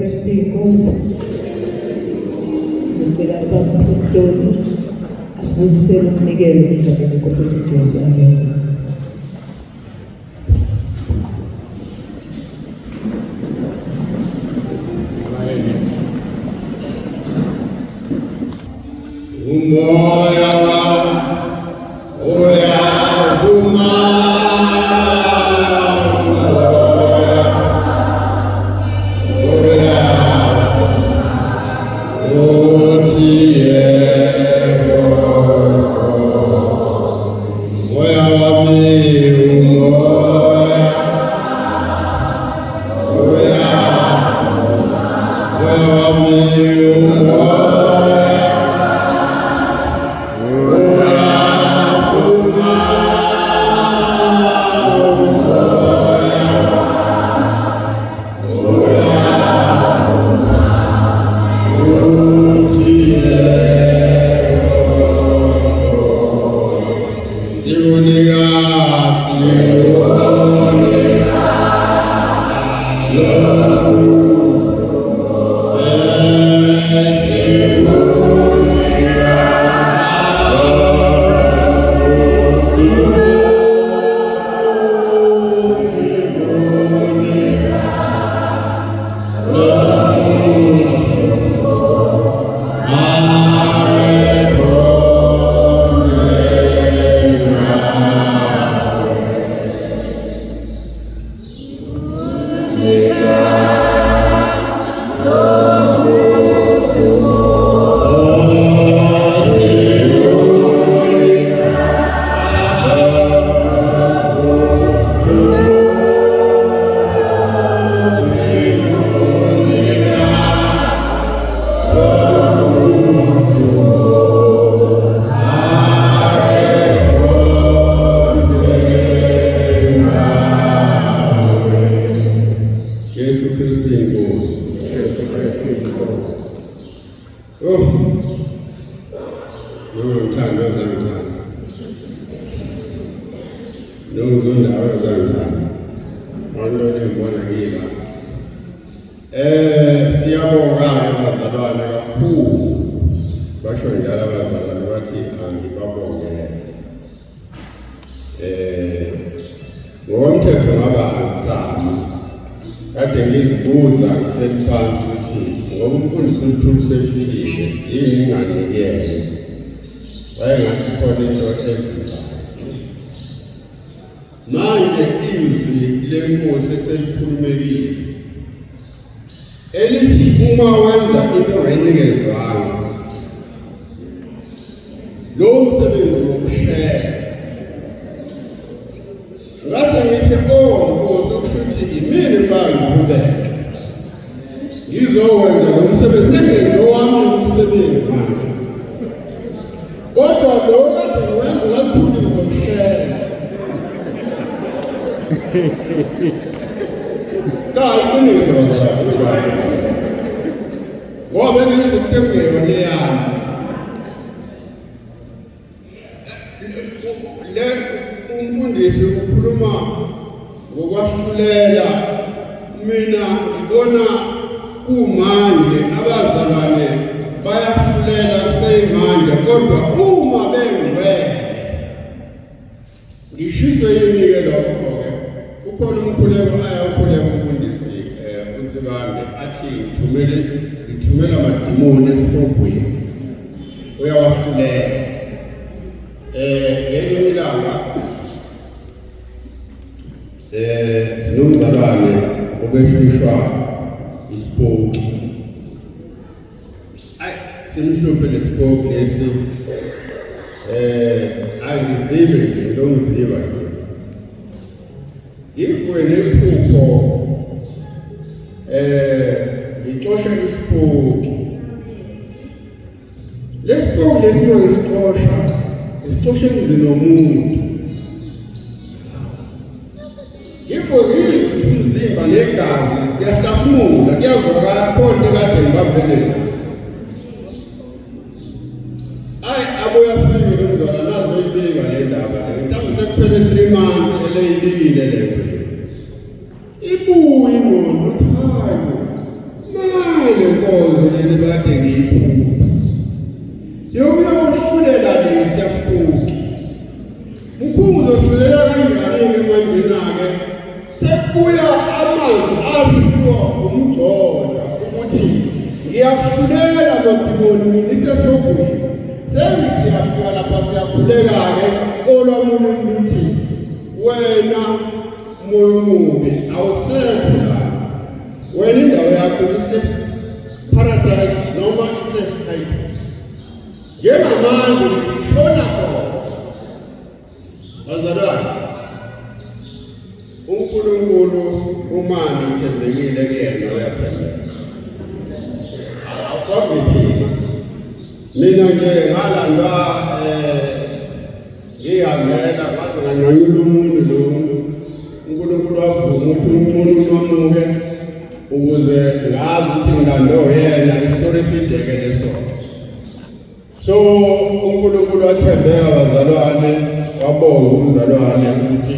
Kristu inkosi. Ngicela abapostoli asibusisele umnikelo endabeni yenkosi yethu uJesu. Amen. Umoya uyavuma, siyabonga abazalwane kakhulu basho njalo abazalwane bathi angibabongele ngokomthetho ngaba angisami kade ngizibuza ngihleli phansi ukuthi ngoba umfundisi uThuli sefikile yini nginganikele wayengathi khona into esenziwayo manje izwi lenkosi eselikhulumekile elithi uma wenza into ongayinikezwanga lowo msebenzi wokushaya ngase ngithi nkosi ukuthi imini faka ngiqhubeke ngizowenza lo msebenzi owami umsebenzi manje kodwa lo kade ngiwenza kathuli ngizokushaya cha iqiniso ngizakubona ngoba ngizitembeyo leyami le umfundisi ukhuluma ngokwahlulela mina ngibona kumanje abazalwane bayahlulela seyimanje kodwa uma bengcwele ngishiso yini-ke lokho ukhona umkhuleko ayakhuleka umfundisi uNzibande athi ngithumela amadimoni esihogweni uyawahlulela ngelinye ilanga sinomzalwane obehlushwa isipoki simhluphe lesipoki lesi angizibe lo ngiziba ifwe nephupho ngixosha isipoki lesipoki lesixosha emzini womuntu ifwe ngithi umzimba negazi kuyahlasimula kuyazwakala khona kade ngibambelele aboyafikile umzwana nazo ibika le ndaba le mhlawumbe sekuphele 3 months eleyilile lento ibuye ingqondo hayi intokozo leli kade ngiyiphupha yokuyohlulela lesi yasibuki mkhulu uzosilela kanjani-ke manje-ke sekubuya amazwi ashiwo umgcoja ukuthi ngiyafundela madimoni nginisesogwini sengisiyafika lapha siyakhuleka-ke olwamule luthi wena moya omubi awusekho lana wena indawo yakho ise-paradise noma ise-hades njengamanje ngishona khona bazalwane uNkulunkulu umani uthembekile kuyena uyathembeka akwabithina mina nje ngalandwa ngiyangena ngaze nganqanyula umuntu lo uNkulunkulu wavuma ukuthi umuntu nomuke ukuze ngazi ukuthi ngilando yena isitori esideke leso so uNkulunkulu wathembeka bazalwane wabonga umzalwane ukuthi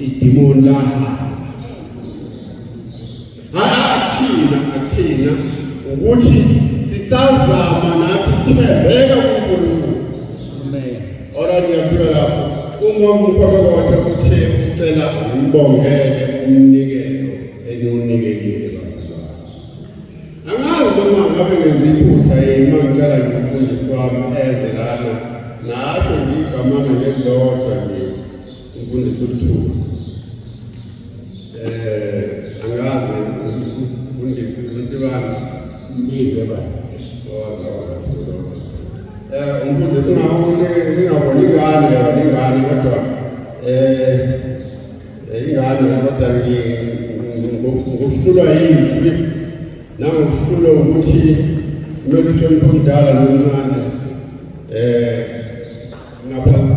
idimoni laha akuthina ukuthi sisazama nathi ukuthembeka kuNkulunkulu. Amen. Ora ngiyaphiwa lapho uma umkhokha wakhe uthe ucela umbongele umnikelo eniwunikelile bazalwane. Angazi noma ngabe ngenza iphutha uma ngicela ngimfundisi wami eze lana nasho ngigamana ngelodwa nje umfundisi uThula angazi umfundisi uThibani mbize bani umfundisi ngingaboni ingane kodwa ingane kodwa ngokuhlulwa yizwi nangokuhlulwa ukuthi kumele uhloniphe omdala nomncane ngaphansi